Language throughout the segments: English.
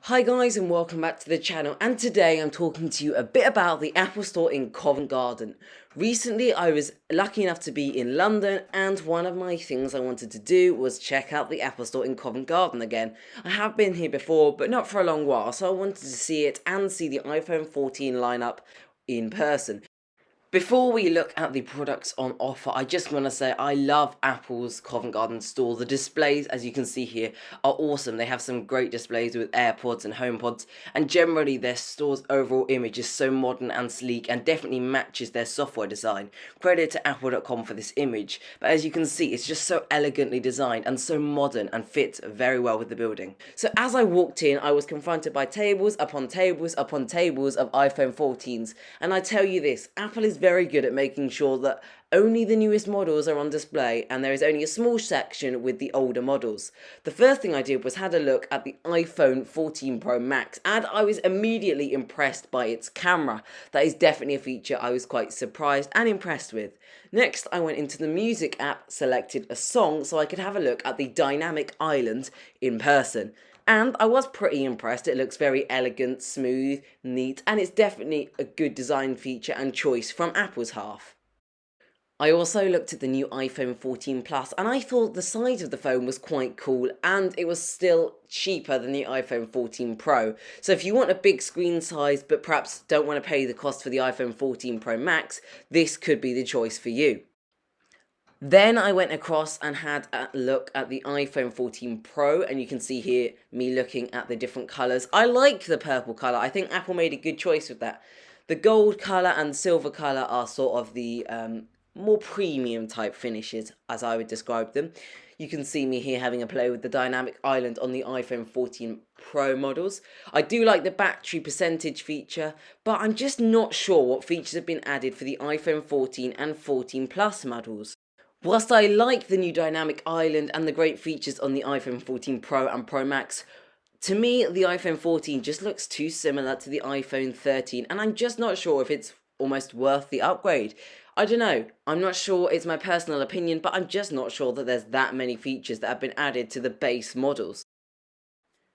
Hi guys and welcome back to the channel, and today I'm talking to you a bit about the Apple Store in Covent Garden. Recently I was lucky enough to be in London, and one of my things I wanted to do was check out the Apple Store in Covent Garden again. I have been here before but not for a long while, so I wanted to see it and see the iPhone 14 lineup in person. Before we look at the products on offer, I just want to say I love Apple's Covent Garden store. The displays, as you can see here, are awesome. They have some great displays with Airpods and Homepods, and generally their store's overall image is so modern and sleek and definitely matches their software design. Credit to Apple.com for this image, but as you can see, it's just so elegantly designed and so modern and fits very well with the building. So as I walked in, I was confronted by tables upon tables upon tables of iPhone 14s, and I tell you this, Apple is very good at making sure that only the newest models are on display and there is only a small section with the older models. The first thing I did was had a look at the iPhone 14 Pro Max, and I was immediately impressed by its camera. That is definitely a feature I was quite surprised and impressed with. Next, I went into the music app, selected a song so I could have a look at the dynamic island in person. And I was pretty impressed. It looks very elegant, smooth, neat, and it's definitely a good design feature and choice from Apple's half. I also looked at the new iPhone 14 Plus, and I thought the size of the phone was quite cool, and it was still cheaper than the iPhone 14 Pro. So if you want a big screen size but perhaps don't want to pay the cost for the iPhone 14 Pro Max, this could be the choice for you. Then I went across and had a look at the iPhone 14 Pro, and you can see here me looking at the different colours. I like the purple colour. I think Apple made a good choice with that. The gold colour and silver colour are sort of the more premium type finishes, as I would describe them. You can see me here having a play with the dynamic island on the iPhone 14 Pro models. I do like the battery percentage feature, but I'm just not sure what features have been added for the iPhone 14 and 14 Plus models. Whilst I like the new dynamic island and the great features on the iPhone 14 Pro and Pro Max, to me the iPhone 14 just looks too similar to the iPhone 13, and I'm just not sure if it's almost worth the upgrade. I don't know, I'm not sure, it's my personal opinion, but I'm just not sure that there's that many features that have been added to the base models.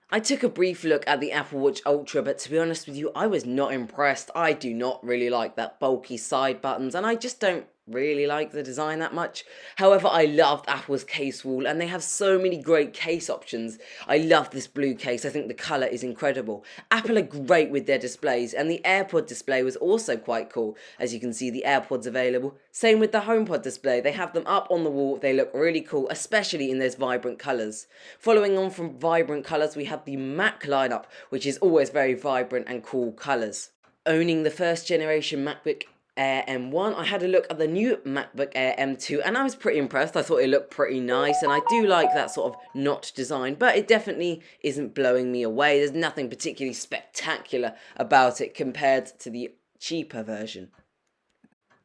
I took a brief look at the Apple Watch Ultra, but to be honest with you, I was not impressed. I do not really like that bulky side buttons, and I just don't really like the design that much. However, I loved Apple's case wall, and they have so many great case options. I love this blue case. I think the colour is incredible. Apple are great with their displays, and the AirPod display was also quite cool. As you can see, the AirPods available. Same with the HomePod display. They have them up on the wall. They look really cool, especially in those vibrant colours. Following on from vibrant colours, we have the Mac lineup, which is always very vibrant and cool colours. Owning the first generation MacBook Air M1, I had a look at the new MacBook Air M2, and I was pretty impressed. I thought it looked pretty nice, and I do like that sort of notch design, but it definitely isn't blowing me away. There's nothing particularly spectacular about it compared to the cheaper version.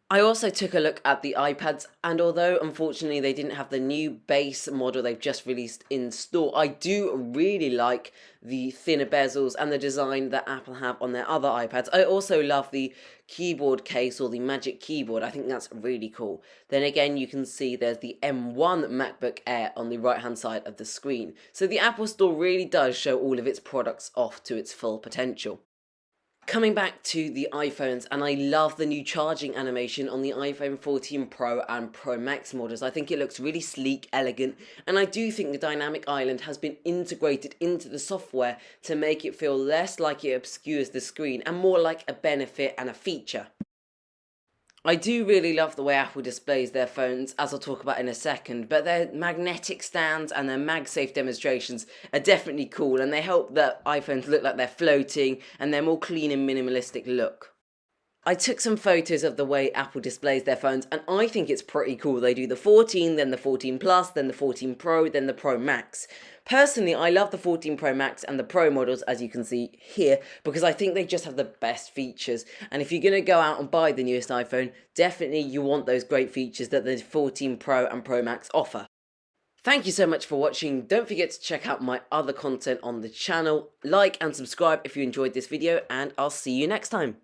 I also took a look at the iPads, and although unfortunately they didn't have the new base model they've just released in store, I do really like the thinner bezels and the design that Apple have on their other iPads. I also love the keyboard case, or the Magic Keyboard. I think that's really cool. Then again, you can see there's the M1 MacBook Air on the right hand side of the screen. So the Apple Store really does show all of its products off to its full potential. Coming back to the iPhones, and I love the new charging animation on the iPhone 14 Pro and Pro Max models. I think it looks really sleek, elegant, and I do think the dynamic island has been integrated into the software to make it feel less like it obscures the screen and more like a benefit and a feature. I do really love the way Apple displays their phones, as I'll talk about in a second, but their magnetic stands and their MagSafe demonstrations are definitely cool, and they help the iPhones look like they're floating and they're more clean and minimalistic look. I took some photos of the way Apple displays their phones, and I think it's pretty cool. They do the 14, then the 14 Plus, then the 14 Pro, then the Pro Max. Personally, I love the 14 Pro Max and the Pro models, as you can see here, because I think they just have the best features. And if you're going to go out and buy the newest iPhone, definitely you want those great features that the 14 Pro and Pro Max offer. Thank you so much for watching. Don't forget to check out my other content on the channel. Like and subscribe if you enjoyed this video, and I'll see you next time.